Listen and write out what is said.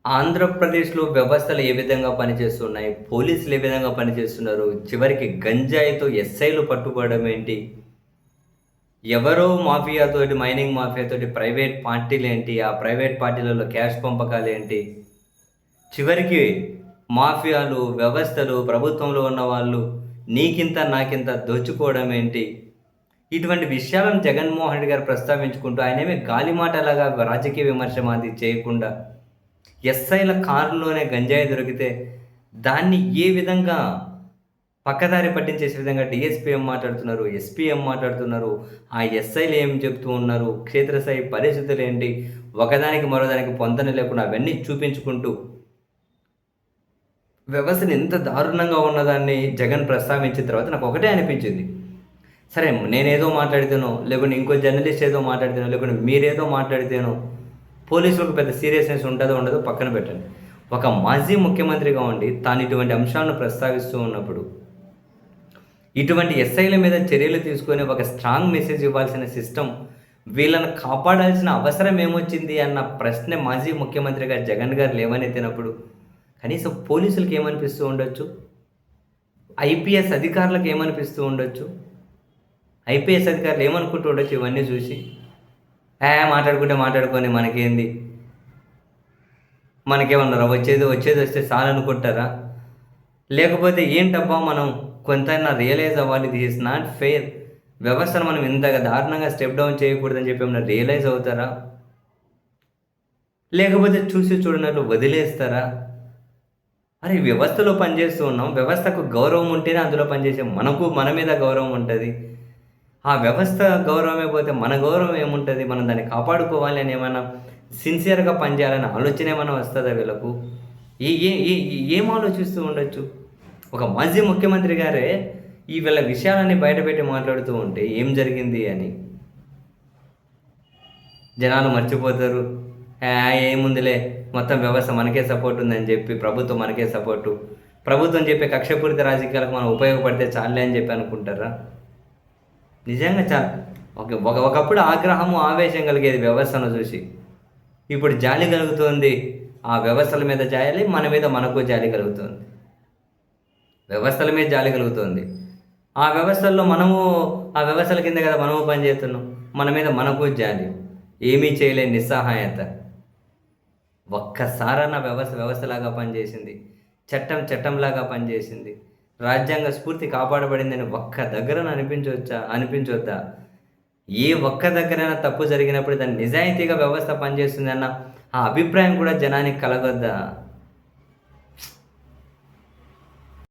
ఆంధ్రప్రదేశ్‌లో వ్యవస్థలు ఏ విధంగా పనిచేస్తున్నాయి? పోలీసులు ఏ విధంగా పనిచేస్తున్నారు? చివరికి గంజాయితో ఎస్ఐలు పట్టుబడడం ఏంటి? ఎవరో మాఫియాతోటి మైనింగ్ మాఫియాతోటి ప్రైవేట్ పార్టీలేంటి? ఆ ప్రైవేట్ పార్టీలలో క్యాష్ పంపకాలేంటి? చివరికి మాఫియాలు, వ్యవస్థలు, ప్రభుత్వంలో ఉన్నవాళ్ళు నీకింత, నాకింత దోచుకోవడం ఏంటి? ఇటువంటి విషయాలను జగన్మోహన్ రెడ్డి గారు ప్రస్తావించుకుంటూ ఆయనేమి గాలిమాటలాగా రాజకీయ విమర్శ మాది చేయకుండా ఎస్ఐల కారులోనే గంజాయి దొరికితే దాన్ని ఏ విధంగా పక్కదారి పట్టించేసే విధంగా డీఎస్పీ ఏం మాట్లాడుతున్నారు, ఎస్పీ ఏం మాట్లాడుతున్నారు, ఆ ఎస్ఐలు ఏం చెప్తూ ఉన్నారు, క్షేత్రస్థాయి పరిస్థితులేంటి, ఒకదానికి మరోదానికి పొంతన లేకుండా అవన్నీ చూపించుకుంటూ వ్యవస్థను ఎంత దారుణంగా ఉన్నదాన్ని జగన్ ప్రస్తావించిన తర్వాత నాకు ఒకటే అనిపించింది. సరే నేనేదో మాట్లాడితేనో, లేకుంటే ఇంకో జర్నలిస్ట్ ఏదో మాట్లాడితేనో, లేకుంటే మీరేదో మాట్లాడితేనో పోలీసులకు పెద్ద సీరియస్‌నెస్ ఉంటదో ఉండదో పక్కన పెట్టండి. ఒక మాజీ ముఖ్యమంత్రిగా ఉండి తాను ఇటువంటి అంశాలను ప్రస్తావిస్తూ ఉన్నప్పుడు, ఇటువంటి ఎస్ఐల మీద చర్యలు తీసుకొని ఒక స్ట్రాంగ్ మెసేజ్ ఇవ్వాల్సిన సిస్టమ్ వీళ్ళని కాపాడాల్సిన అవసరం ఏమొచ్చింది అన్న ప్రశ్న మాజీ ముఖ్యమంత్రిగా జగన్ గారు లేవనెత్తినప్పుడు కనీసం పోలీసులకి ఏమనిపిస్తూ ఉండొచ్చు? ఐపీఎస్ అధికారులకు ఏమనిపిస్తూ ఉండొచ్చు? ఐపీఎస్ అధికారులు ఏమనుకుంటూ ఉండొచ్చు ఇవన్నీ చూసి? మాట్లాడుకుంటే మాట్లాడుకొని మనకేంది? మనకేమన్నారా వచ్చేది వచ్చేది వస్తే చాలనుకుంటారా? లేకపోతే ఏంటబ్బా మనం కొంతైనా రియలైజ్ అవ్వాలి. This is not fair. వ్యవస్థను మనం ఇంతగా దారుణంగా స్టెప్ డౌన్ చేయకూడదని చెప్పి ఏమన్నా రియలైజ్ అవుతారా? లేకపోతే చూసి చూడనట్లు వదిలేస్తారా? అరే వ్యవస్థలో పనిచేస్తూ ఉన్నాం. వ్యవస్థకు గౌరవం ఉంటేనే అందులో పనిచేసే మనకు మన మీద గౌరవం ఉంటది. ఆ వ్యవస్థ గౌరవమే పోతే మన గౌరవం ఏముంటది? మనం దాన్ని కాపాడుకోవాలి అని ఏమైనా సిన్సియర్‌గా పనిచేయాలనే ఆలోచన ఏమైనా వస్తదా వీళ్ళకు? ఏ ఏ ఏ ఏం ఆలోచిస్తూ ఉండొచ్చు? ఒక మాజీ ముఖ్యమంత్రి గారే ఈ వీళ్ళ విషయాలన్నీ బయటపెట్టి మాట్లాడుతూ ఉంటే ఏం జరిగింది అని జనాలు మర్చిపోతారు. ఏముందిలే మొత్తం వ్యవస్థ మనకే సపోర్ట్ ఉందని చెప్పి, ప్రభుత్వం మనకే సపోర్టు. ప్రభుత్వం చెప్పే కక్షపూరిత రాజకీయాలకు మనం ఉపయోగపడితే చాలులే అని చెప్పి అనుకుంటారా? నిజంగా ఒకప్పుడు ఆగ్రహము, ఆవేశం కలిగేది వ్యవస్థను చూసి. ఇప్పుడు జాలి కలుగుతోంది. ఆ వ్యవస్థల మీద జాలి, మన మీద మనకు జాలి కలుగుతుంది. వ్యవస్థల మీద జాలి కలుగుతోంది. ఆ వ్యవస్థల్లో ఆ వ్యవస్థల కింద కదా మనము పనిచేస్తున్నాం. మన మీద మనకు జాలి. ఏమీ చేయలేని నిస్సహాయత. ఒక్కసారన్నా వ్యవస్థ వ్యవస్థలాగా పనిచేసింది. చట్టం చట్టంలాగా పనిచేసింది. రాజ్యాంగ స్ఫూర్తి కాపాడబడిందని ఒక్క దగ్గరన అనిపించొద్దా? ఏ ఒక్క దగ్గరైనా తప్పు జరిగినప్పుడు దాన్ని నిజాయితీగా వ్యవస్థ పనిచేస్తుందన్న ఆ అభిప్రాయం కూడా జనానికి కలగొద్దా?